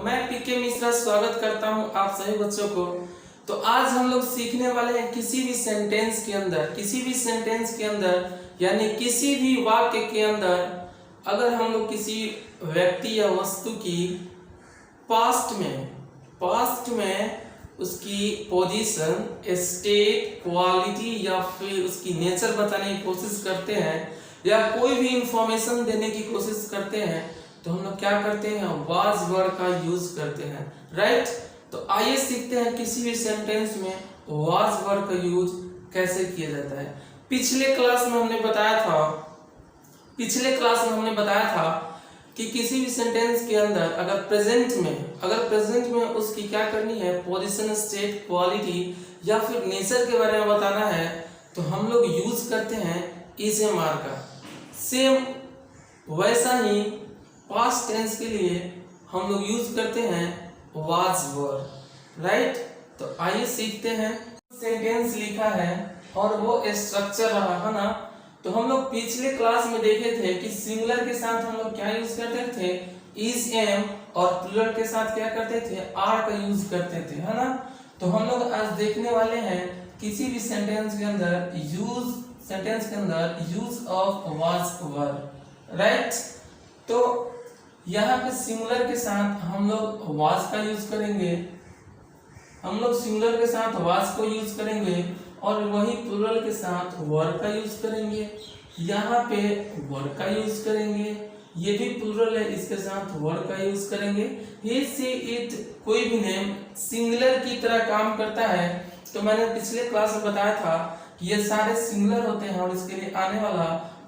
मैं पीके मिश्रा स्वागत करता हूं आप सभी बच्चों को। तो आज हम लोग सीखने वाले हैं किसी भी सेंटेंस के अंदर यानी किसी भी वाक्य के अंदर अगर हम लोग किसी व्यक्ति या वस्तु की पास्ट में उसकी पोजीशन, स्टेट, क्वालिटी या फिर उसकी नेचर बताने की कोशिश करते हैं या कोई भी इंफॉर्मेशन देने की कोशिश करते हैं तो हम लोग क्या करते हैं, वाज वर्ड का यूज करते हैं, राइट। तो आइए सीखते हैं किसी भी सेंटेंस में वाज वर्ड का यूज कैसे किया जाता है। पिछले क्लास में हमने बताया था कि किसी भी सेंटेंस के अंदर अगर प्रेजेंट में उसकी क्या करनी है, पोजीशन, स्टेट, क्वालिटी या फिर नेचर के बारे में बताना है तो हम लोग यूज करते हैं इज एम आर का। सेम वैसा ही पास्ट टेंस के लिए हम लोग यूज करते हैं वाज वर्ड, राइट। तो आइए सीखते हैं। सेंटेंस लिखा है और वो स्ट्रक्चर रहा है ना। तो हम लोग पिछले क्लास में देखे थे कि सिंगुलर के साथ हम लोग क्या यूज करते थे, इज एम, और प्लूरल के साथ क्या करते थे, आर का यूज करते थे, है ना। तो हम लोग आज देखने वाले हैं किसी भी सेंटेंस के अंदर use of was word, right. तो यहाँ पे सिंगुलर के साथ हम लोग वाज का यूज करेंगे, और वही प्लूरल के साथ वर का यूज करेंगे। यहाँ पे वर का यूज करेंगे, ये भी प्लूरल है, इसके साथ वर का यूज करेंगे। ही, सी, इट, कोई भी नेम सिंगुलर की तरह काम करता है। तो मैंने पिछले क्लास में बताया था कि ये सारे सिंगुलर होते हैं और इसके लिए आने वाला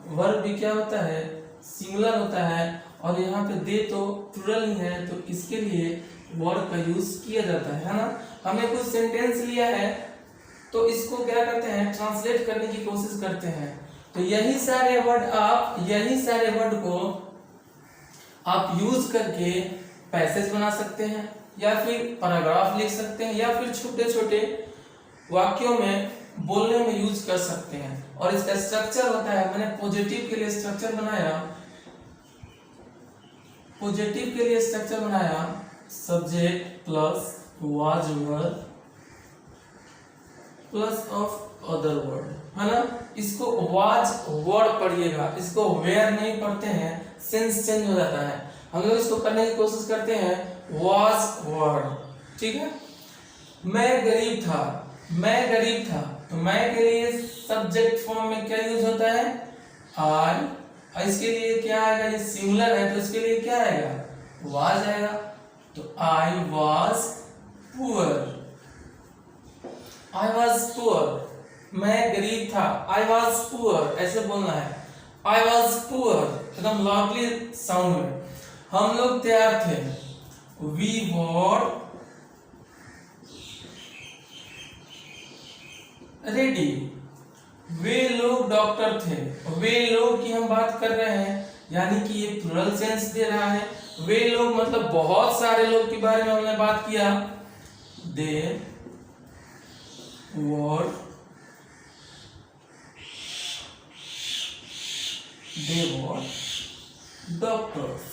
वर्ब भी क्या होता है, सिंगुलर होता है। और यहाँ पे दे तो प्लूरल ही है तो इसके लिए वर्ब का यूज किया जाता है ना। हमें कुछ सेंटेंस लिया है तो इसको क्या करते हैं, ट्रांसलेट करने की कोशिश करते हैं। तो यही सारे वर्ड को आप यूज करके पैसेज बना सकते हैं या फिर पैराग्राफ लिख सकते हैं या फिर छोटे छोटे वाक्यों में बोलने में यूज कर सकते हैं। और इसका स्ट्रक्चर होता है, मैंने पॉजिटिव के लिए स्ट्रक्चर बनाया, subject plus was word plus of other word, है ना। इसको वाज वर्ड पढ़िएगा, इसको वेयर नहीं पढ़ते हैं, सेंस चेंज हो जाता है। हम लोग इसको करने की कोशिश करते हैं वाज वर्ड, ठीक है। मैं गरीब था, तो मैं के लिए सब्जेक्ट फॉर्म में क्या यूज होता है, आई। इसके लिए क्या आएगा, ये सिंगुलर है तो इसके लिए क्या आएगा, वाज आएगा। तो आई वाज पुअर, मैं गरीब था, आई वॉज पुअर, ऐसे बोलना है, आई वॉज पुअर, एकदम लाउडली साउंड में। हम लोग तैयार थे, वी वर रेडी। वे लोग डॉक्टर थे, वे लोग की हम बात कर रहे हैं यानी कि ये प्लूरल सेंस दे रहा है। वे लोग मतलब बहुत सारे लोग के बारे में हमने बात किया, दे वर डॉक्टर्स,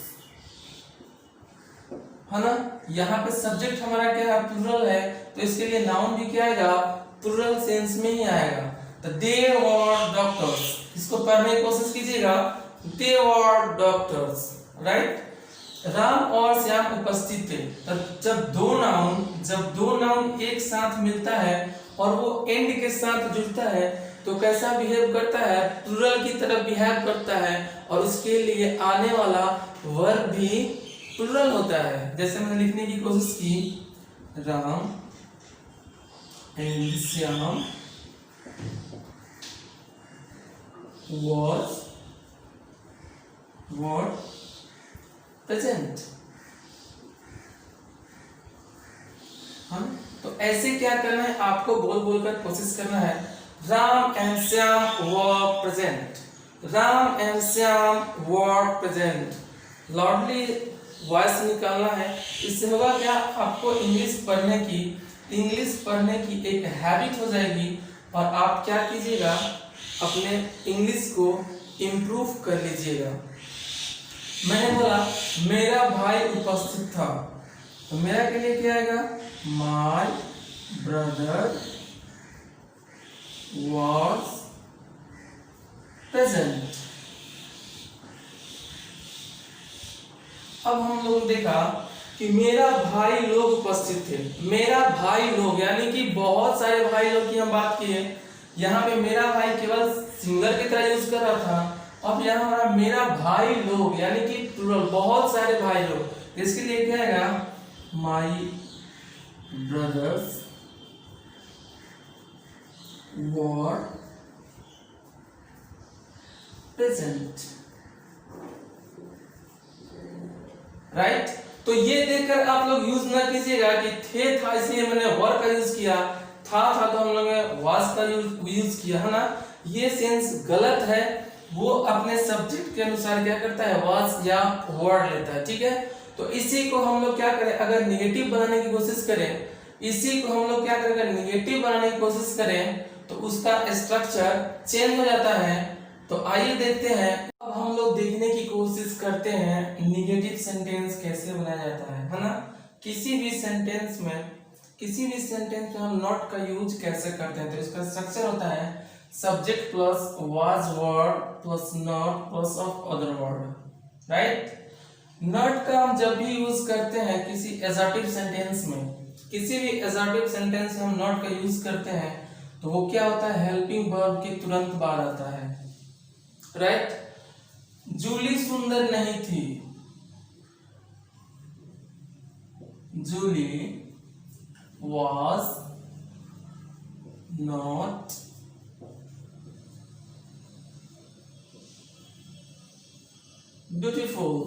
है ना। यहाँ पे सब्जेक्ट हमारा क्या है, प्लूरल है, तो इसके लिए नाउन भी क्या आएगा, प्लूरल सेंस में ही आएगा। तो दे वर डॉक्टर्स, इसको पढ़ने की कोशिश कीजिएगा, दे वर डॉक्टर्स, राइट। राम और श्याम उपस्थित थे। जब दो नाउन एक साथ मिलता है और वो एंड के साथ जुड़ता है तो कैसा बिहेव करता है, प्लूरल की तरह बिहेव करता है, और उसके लिए आने वाला वर्ब भी प्लूरल होता है। जैसे मैंने लिखने की कोशिश की, Ram and Shyam was present। हम तो ऐसे क्या करना है, आपको बोल कर कोशिश करना है, Ram and Shyam were present, loudly voice निकालना है। इससे होगा क्या, आपको इंग्लिश पढ़ने की एक हैबिट हो जाएगी और आप क्या कीजिएगा, अपने इंग्लिश को इम्प्रूव कर लीजिएगा। मैंने बोला मेरा भाई उपस्थित था, तो मेरा के लिए क्या आएगा, माय ब्रदर वॉज प्रेजेंट। अब हम लोग देखा कि मेरा भाई लोग उपस्थित थे। मेरा भाई लोग यानी कि बहुत सारे भाई लोग की हम बात की है। यहाँ पे मेरा भाई केवल सिंगल की तरह यूज कर रहा था। अब यहाँ हमारा मेरा भाई लोग यानी कि प्लूरल, बहुत सारे भाई लोग। इसके लिए क्या आएगा, my brothers were present. Right तो ये देखकर आप लोग यूज ना कीजिएगा कि थे था इसलिए मैंने वर का यूज किया, था तो हम लोग ने वाज का यूज किया है ना। ये सेंस गलत है। वो अपने सब्जेक्ट के अनुसार क्या करता है, वाज या वर्ड लेता है। ठीक है, तो इसी को हम लोग क्या करें, अगर निगेटिव बनाने की कोशिश करें, इसी को हम लोग क्या करेंगे, निगेटिव बनाने की कोशिश करें तो उसका स्ट्रक्चर चेंज हो जाता है। तो आइए देखते हैं। अब हम लोग देखने की कोशिश करते हैं निगेटिव सेंटेंस कैसे बनाया जाता है ना। किसी भी सेंटेंस में हम नॉट का यूज कैसे करते हैं। तो इसका स्ट्रक्चर होता है subject plus was word plus not plus of other word. Right, not का हम जब भी यूज करते हैं किसी एसर्टिव सेंटेंस में, किसी भी एसर्टिव सेंटेंस में हम नॉट का यूज करते हैं तो वो क्या होता है, हेल्पिंग वर्ब के तुरंत बाद आता है। राइट, जूली सुंदर नहीं थी। Julie was not beautiful.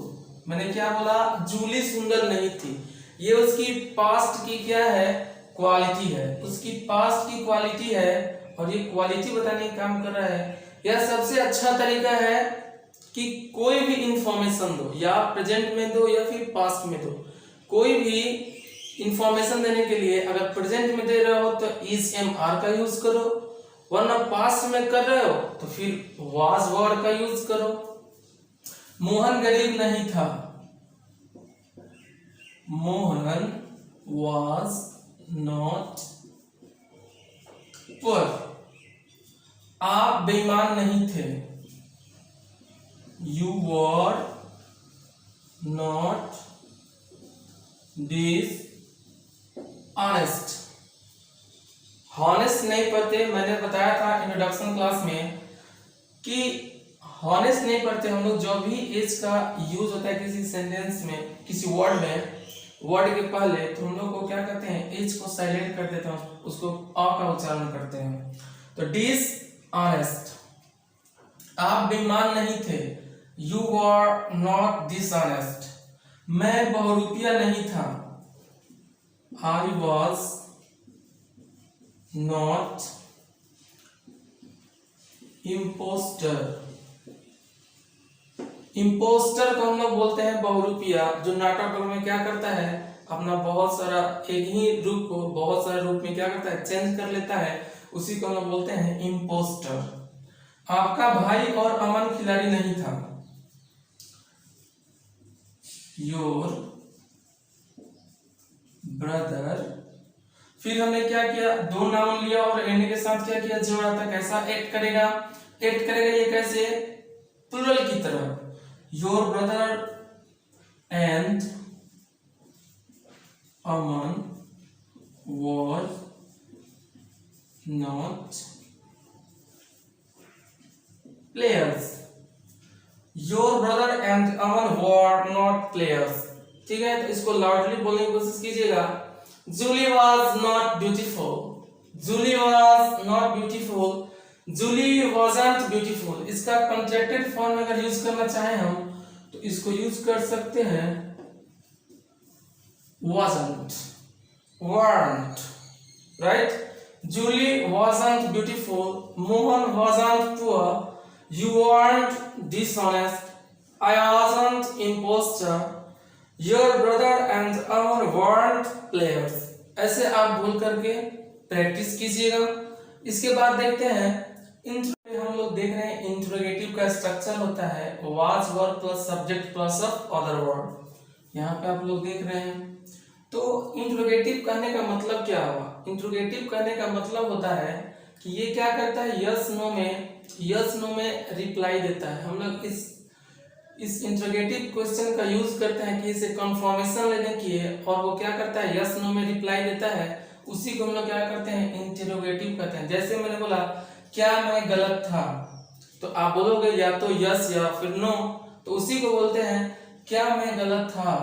मैंने क्या बोला, जूली सुंदर नहीं थी। ये उसकी पास्ट की क्या है, क्वालिटी है। उसकी पास्ट की क्वालिटी है और ये क्वालिटी बताने का काम कर रहा है। यह सबसे अच्छा तरीका है कि कोई भी इंफॉर्मेशन दो, या प्रेजेंट में दो या फिर पास्ट में दो। कोई भी इंफॉर्मेशन देने के लिए अगर प्रेजेंट में दे रहे हो तो इज एम आर का यूज करो, वरना पास्ट में कर रहे हो तो फिर वाज वर्ड का यूज करो। मोहन गरीब नहीं था। Mohan was not poor। आप बेईमान नहीं थे। You were not dishonest। Honest नहीं पढ़ते। मैंने बताया था इंट्रोडक्शन क्लास में कि हॉनेस्ट नहीं पढ़ते हम लोग। जो भी एज का यूज होता है किसी सेंटेंस में, किसी वर्ड में, वर्ड के पहले, तो हम लोग को क्या करते हैं, एज को साइलेंट कर देते हैं, उसको अ का उच्चारण करते हैं। तो डिसऑनेस्ट, आप बेईमान नहीं थे। You were not dishonest. मैं बहुरूपिया नहीं था। I was not impostor. Impostor को हम लोग बोलते हैं बहुरूपिया, जो नाटक में क्या करता है, अपना बहुत सारा एक ही रूप को बहुत सारे रूप में क्या करता है, चेंज कर लेता है। उसी को हम लोग बोलते हैं इम्पोस्टर। आपका भाई और अमन खिलाड़ी नहीं था। Your brother. फिर हमने क्या किया, दो नाउन लिया और एंड के साथ क्या किया, जोड़ा था। कैसा एक्ट करेगा, एक्ट करेगा ये कैसे, प्लूरल की तरह। Your brother and Aman was not players। Your brother and Aman were not players। ठीक है, तो इसको लाउडली बोलने की कोशिश कीजिएगा। Julie was not beautiful। Julie was not beautiful। Julie wasn't beautiful। इसका कंट्रैक्टेड फॉर्म अगर यूज करना चाहें हम तो इसको यूज कर सकते हैं wasn't, weren't। right, Julie wasn't beautiful। Mohan wasn't poor। You weren't dishonest। I wasn't imposter। Your brother and Aman weren't players। ऐसे आप बोल करके प्रैक्टिस कीजिएगा। इसके बाद देखते हैं हम लोग देख रहे हैं इंट्रोगेटिव का स्ट्रक्चर होता है was verb plus subject plus of other word. यहाँ पे आप लोग देख रहे हैं तो इंट्रोगेटिव कहने का मतलब क्या हुआ? इंट्रोगेटिव कहने का मतलब होता है कि ये क्या करता है, यस नो में रिप्लाई देता है। हम लोग इस इंट्रोगेटिव क्वेश्चन का यूज करते हैं कि इसे कंफर्मेशन लेने की है, और वो क्या करता है, यस नो में रिप्लाई देता है। उसी को हम लोग क्या करते हैं, इंटरोगेटिव कहते हैं। जैसे मैंने बोला क्या मैं गलत था, तो आप बोलोगे या तो यस या फिर नो, तो उसी को बोलते हैं क्या मैं गलत था,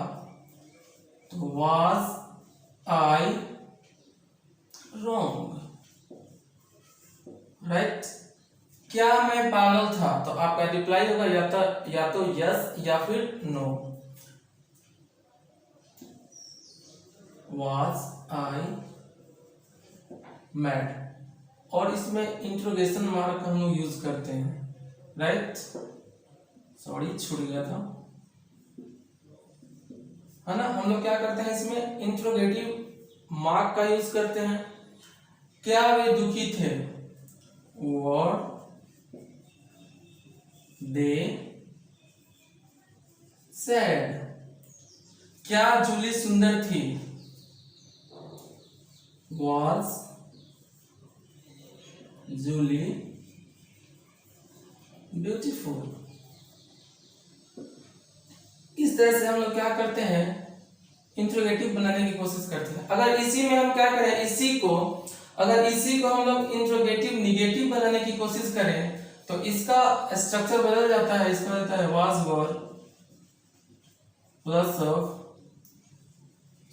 तो वाज आई रॉन्ग, राइट। क्या मैं पागल था, तो आपका रिप्लाई होगा या तो यस या फिर नो। वाज आई मैड, और इसमें इंट्रोगेशन मार्क हम लोग यूज करते हैं, राइट। सॉरी छूट गया था, है ना। हम लोग क्या करते हैं, इसमें इंट्रोगेटिव मार्क का यूज करते हैं। क्या वे दुखी थे, वर दे सैड। क्या जूली सुंदर थी, was जूली ब्यूटीफुल। इस तरह से हम लोग क्या करते हैं, इंट्रोगेटिव बनाने की कोशिश करते हैं। अगर इसी में हम क्या करें, अगर इसी को हम लोग इंट्रोगेटिव निगेटिव बनाने की कोशिश करें, तो इसका स्ट्रक्चर बदल जाता है। इसका रहता है was were plus of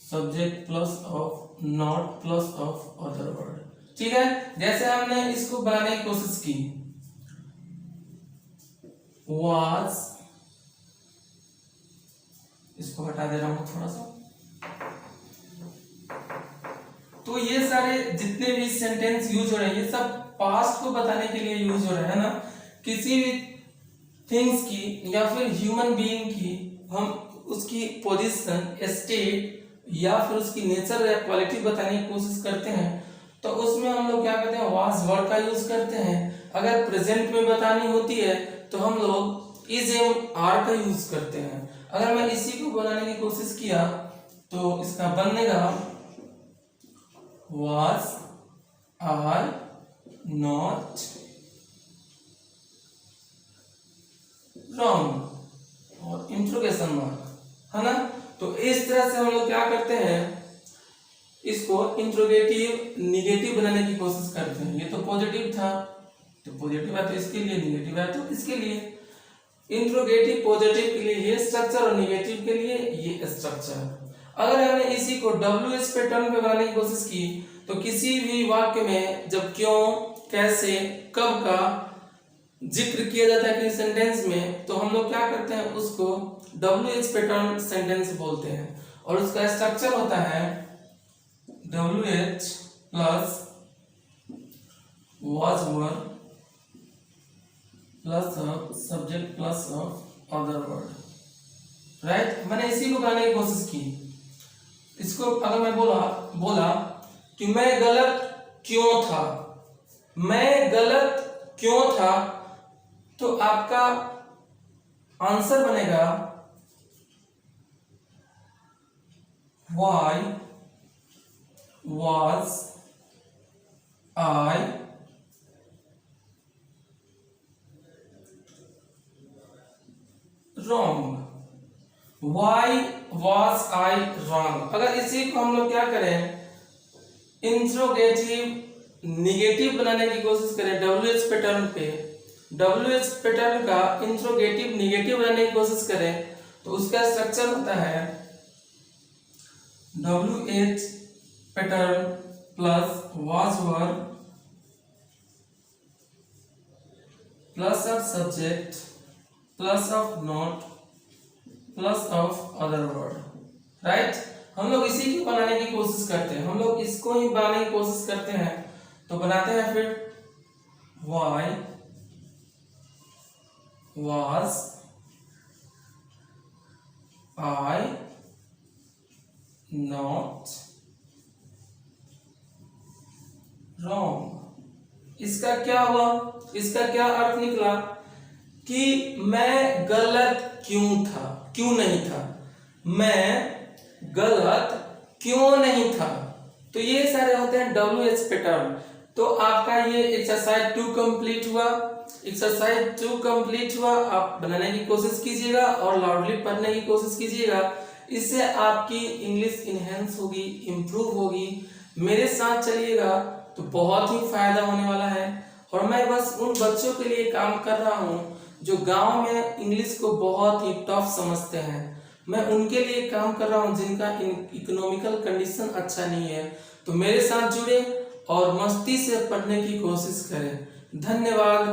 subject plus of not plus of other word, ठीक है। जैसे हमने इसको बनाने की कोशिश की, वाज, इसको हटा दे रहा हूं थोड़ा सा। तो ये सारे जितने भी सेंटेंस यूज हो रहे हैं, ये सब पास्ट को बताने के लिए यूज हो रहे हैं ना। किसी भी थिंग्स की या फिर ह्यूमन बीइंग की हम उसकी पोजीशन, स्टेट या फिर उसकी नेचर या क्वालिटी बताने की कोशिश करते हैं, तो उसमें हम लोग क्या करते हैं, वाज वर्ड का यूज करते हैं। अगर प्रेजेंट में बतानी होती है तो हम लोग इज एवं आर का यूज करते हैं। अगर मैं इसी को बनाने की कोशिश किया तो इसका बनेगा was I not wrong, और इंट्रोगेशन मार्क, है ना। तो इस तरह से हम लोग क्या करते हैं, इसको इंट्रोगेटिव निगेटिव बनाने की कोशिश करते हैं। ये तो पॉजिटिव था, तो पॉजिटिव है तो इसके लिए, निगेटिव है तो इसके लिए। इंट्रोगेटिव पॉजिटिव के लिए ये स्ट्रक्चर और निगेटिव के लिए ये स्ट्रक्चर। अगर हमने इसी को WH पैटर्न पे बनाने की कोशिश की, तो किसी भी वाक्य में जब क्यों, कैसे, कब का जिक्र किया जाता है किसी सेंटेंस में, तो हम लोग क्या करते हैं, उसको WH पैटर्न सेंटेंस बोलते हैं। और उसका स्ट्रक्चर होता है WH plus was were plus of subject plus of other word, right. मैंने इसी को बनाने की कोशिश की। इसको अगर मैं बोला कि मैं गलत क्यों था, मैं गलत क्यों था, तो आपका आंसर बनेगा why was I wrong, why was I wrong। अगर इसी को हम लोग क्या करें, इंट्रोगेटिव निगेटिव बनाने की कोशिश करें WH पैटर्न पे, WH पैटर्न का इंट्रोगेटिव निगेटिव बनाने की कोशिश करें, तो उसका स्ट्रक्चर होता है WH pattern plus was were plus of subject plus of not plus of other word, right. हम लोग इसी को बनाने की कोशिश करते हैं, हम लोग इसको ही बनाने की कोशिश करते हैं। तो बनाते हैं फिर why was I not wrong। इसका क्या हुआ, इसका क्या अर्थ निकला कि मैं गलत क्यों था, क्यों नहीं था, मैं गलत क्यों नहीं था। तो ये सारे होते हैं WH पैटर्न। तो आपका ये एक्सरसाइज 2 कंप्लीट हुआ। एक्सरसाइज 2 कंप्लीट हुआ, आप बनाने की कोशिश कीजिएगा और लाउडली पढ़ने की कोशिश कीजिएगा। इससे आपकी इंग्लिश इनहेंस होगी, इम्प्रूव होगी। मेरे साथ चलिएगा तो बहुत ही फायदा होने वाला है। और मैं बस उन बच्चों के लिए काम कर रहा हूँ जो गांव में इंग्लिश को बहुत ही टफ समझते हैं। मैं उनके लिए काम कर रहा हूँ जिनका इकोनॉमिकल कंडीशन अच्छा नहीं है। तो मेरे साथ जुड़े और मस्ती से पढ़ने की कोशिश करें। धन्यवाद।